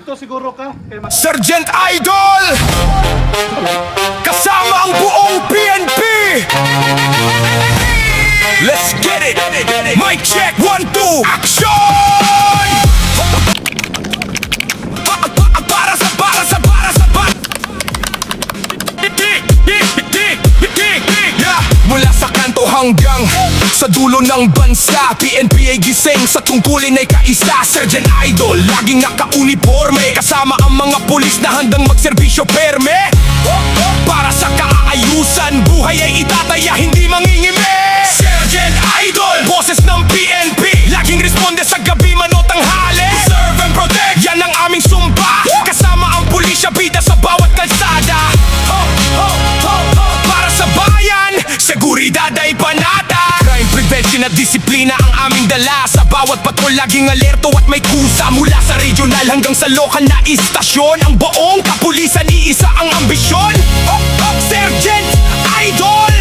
Dito siguro ka kay Sergeant Idol! Kasama ang buong PNP! Let's get it! Mic check, 1, 2, action! Para sa Yeah! Mula sa kanto hanggang sa dulo ng bansa, PNP ay gising sa tungkulin ay kaisa. Sergeant Idol, laging naka-uniforme, kasama ang mga pulis na handang magserbisyo perme. Para sa kaayusan, buhay ay itataya, hindi mangingimi. Sergeant Idol, boses ng PNP, laging responde sa gabi man o tanghali. Serve and protect, yan ang aming sumpa. Kasama ang pulisya, bida sa bawat kalsada. Para sa bayan, seguridad ay panata. Crime prevention at disiplina ang aming dala. Sa bawat patrol laging alerto at may kusa. Mula sa regional hanggang sa lokal na istasyon, ang buong kapulisan iisa ang ambisyon. Sergeant Idol,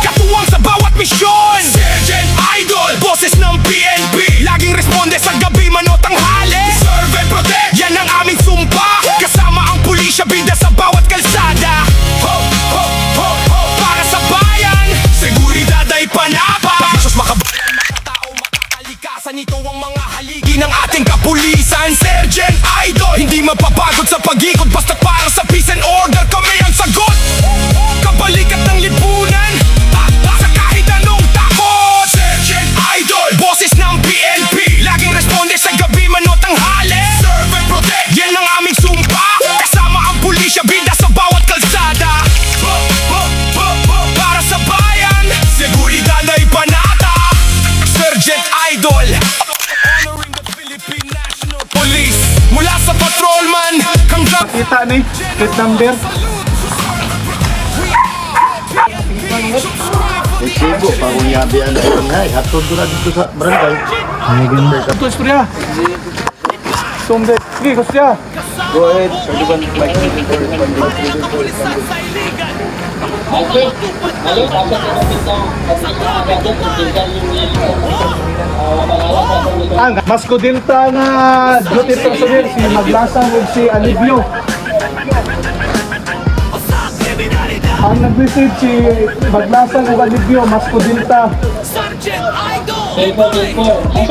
katuwang sa bawat misyon. Sergeant Idol, boses ng PNP, laging responde sa gabi man o tanghali. Serve and protect, yan ang aming sumpa. Kasama ang pulisya, bida sa bawat kalsada. Para sa bayan, seguridad ay panapa. Pag-isos makabayan, mga tao makakalikasan, ito ang mga haligi ng ating kapulisan. Sergeant Idol, hindi mapapagod sa pag-ikot, basta't para sa peace and order kami ang sagot. Kabalikat ng lipunan, sa kahit anong takot. Sergeant Idol, boses ng PNP, laging responde sa gabi man o tanghali. Serve and protect, yan ang aming sumpa. Kasama ang pulisya, bida sa bawat kalsada. Para sa bayan, seguridad ay panata. Sergeant Idol, honoring the Philippine National Police. Mula sa patrolman hanggang kita ni plate number. Sigo, pangunyabi ang barangay. Hatod ko na dito sa barangay. Ito istorya. Sumbe. Sige, kusya. Go ahead. Ang Masco Delta nga duty personnel si Maglasang ug si Alivio. Ang nag-visit si Maglasang ug Alivio, Masco Delta. Asa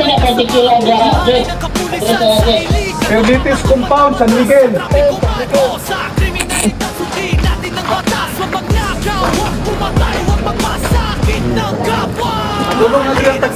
na particular address? Address ang address. Erditis Compound, San Miguel. Tulong na